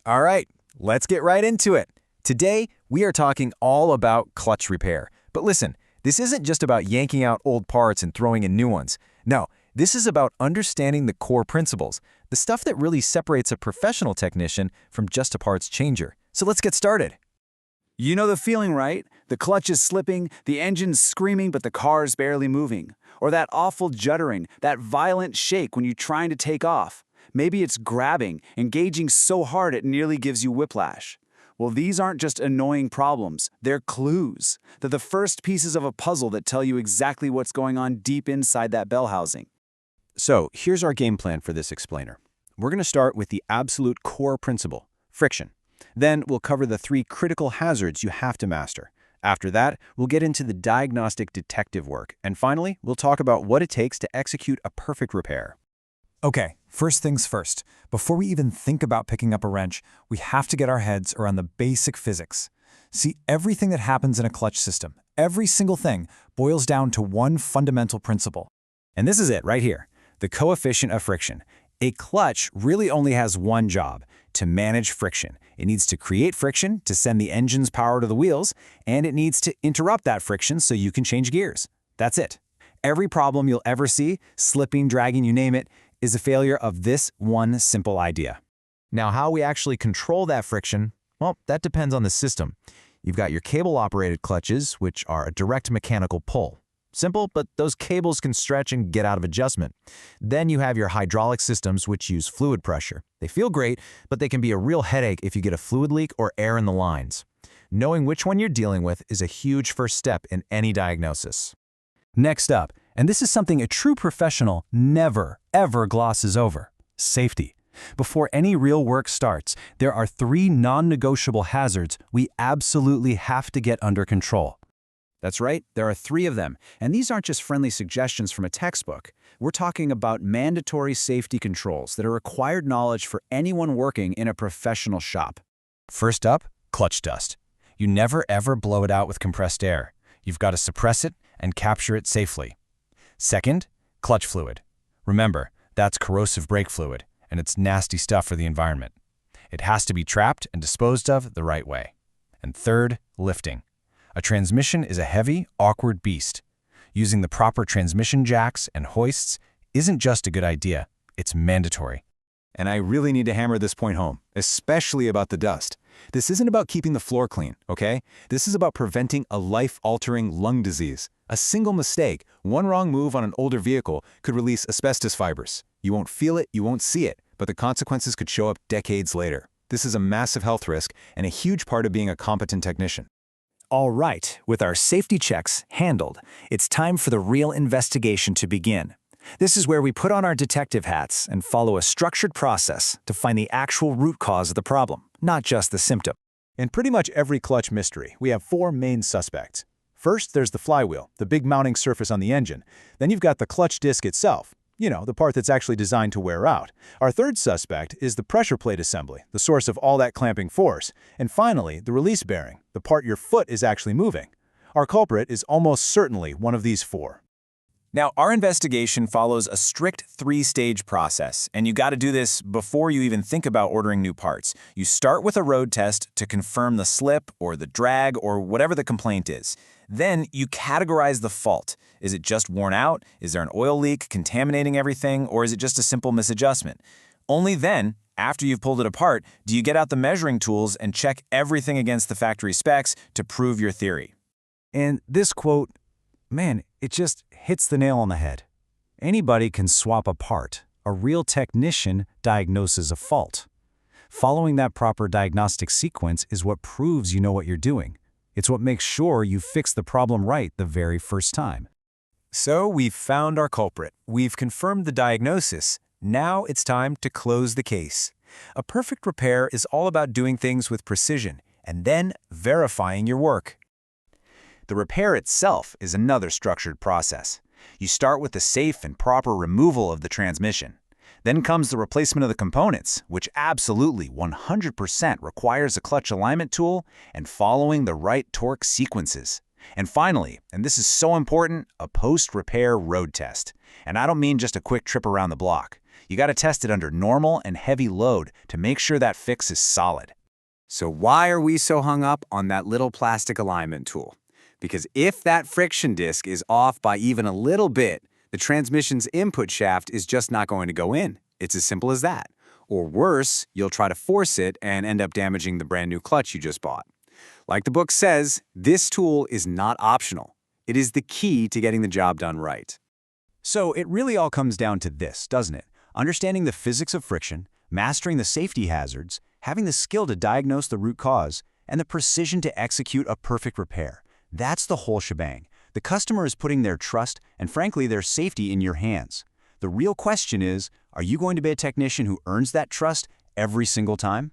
All right, let's get right into it. Today, we are talking all about clutch repair. But listen, this isn't just about yanking out old parts and throwing in new ones. No, this is about understanding the core principles, the stuff that really separates a professional technician from just a parts changer. So let's get started. You know the feeling, right? The clutch is slipping, the engine's screaming, but the car's barely moving. Or that awful juddering, that violent shake when you're trying to take off. Maybe it's grabbing, engaging so hard it nearly gives you whiplash. Well, these aren't just annoying problems, they're clues. They're the first pieces of a puzzle that tell you exactly what's going on deep inside that bell housing. So here's our game plan for this explainer. We're going to start with the absolute core principle, friction. Then we'll cover the 3 critical hazards you have to master. After that, we'll get into the diagnostic detective work. And finally, we'll talk about what it takes to execute a perfect repair. Okay, first things first. Before we even think about picking up a wrench, we have to get our heads around the basic physics. See, everything that happens in a clutch system, every single thing, boils down to one fundamental principle. And this is it right here, the coefficient of friction. A clutch really only has one job, to manage friction. It needs to create friction to send the engine's power to the wheels, and it needs to interrupt that friction so you can change gears. That's it. Every problem you'll ever see, slipping, dragging, you name it, is a failure of this one simple idea. Now, how we actually control that friction, well, that depends on the system. You've got your cable-operated clutches, which are a direct mechanical pull. Simple, but those cables can stretch and get out of adjustment. Then you have your hydraulic systems, which use fluid pressure. They feel great, but they can be a real headache if you get a fluid leak or air in the lines. Knowing which one you're dealing with is a huge first step in any diagnosis. Next up, and this is something a true professional never, ever glosses over, safety. Before any real work starts, there are 3 non-negotiable hazards we absolutely have to get under control. That's right, there are 3 of them, and these aren't just friendly suggestions from a textbook. We're talking about mandatory safety controls that are required knowledge for anyone working in a professional shop. First up, clutch dust. You never ever blow it out with compressed air. You've got to suppress it and capture it safely. Second, clutch fluid. Remember, that's corrosive brake fluid, and it's nasty stuff for the environment. It has to be trapped and disposed of the right way. And third, lifting. A transmission is a heavy, awkward beast. Using the proper transmission jacks and hoists isn't just a good idea, it's mandatory. And I really need to hammer this point home, especially about the dust. This isn't about keeping the floor clean, okay? This is about preventing a life-altering lung disease. A single mistake, one wrong move on an older vehicle could release asbestos fibers. You won't feel it, you won't see it, but the consequences could show up decades later. This is a massive health risk and a huge part of being a competent technician. All right, with our safety checks handled, it's time for the real investigation to begin. This is where we put on our detective hats and follow a structured process to find the actual root cause of the problem, not just the symptom. In pretty much every clutch mystery, we have 4 main suspects. First, there's the flywheel, the big mounting surface on the engine. Then you've got the clutch disc itself, the part that's actually designed to wear out. Our third suspect is the pressure plate assembly, the source of all that clamping force. And finally, the release bearing, the part your foot is actually moving. Our culprit is almost certainly one of these 4. Now, our investigation follows a strict 3-stage process, and you got to do this before you even think about ordering new parts. You start with a road test to confirm the slip or the drag or whatever the complaint is. Then you categorize the fault. Is it just worn out? Is there an oil leak contaminating everything? Or is it just a simple misadjustment? Only then, after you've pulled it apart, do you get out the measuring tools and check everything against the factory specs to prove your theory. And this quote, man, it just hits the nail on the head. Anybody can swap a part. A real technician diagnoses a fault. Following that proper diagnostic sequence is what proves you know what you're doing. It's what makes sure you fix the problem right the very first time. So we've found our culprit. We've confirmed the diagnosis. Now it's time to close the case. A perfect repair is all about doing things with precision and then verifying your work. The repair itself is another structured process. You start with the safe and proper removal of the transmission. Then comes the replacement of the components, which absolutely 100% requires a clutch alignment tool and following the right torque sequences. And finally, and this is so important, a post-repair road test. And I don't mean just a quick trip around the block. You got to test it under normal and heavy load to make sure that fix is solid. So why are we so hung up on that little plastic alignment tool? Because if that friction disc is off by even a little bit, the transmission's input shaft is just not going to go in. It's as simple as that. Or worse, you'll try to force it and end up damaging the brand new clutch you just bought. Like the book says, this tool is not optional. It is the key to getting the job done right. So it really all comes down to this, doesn't it? Understanding the physics of friction, mastering the safety hazards, having the skill to diagnose the root cause, and the precision to execute a perfect repair. That's the whole shebang. The customer is putting their trust and, frankly, their safety in your hands. The real question is, are you going to be a technician who earns that trust every single time?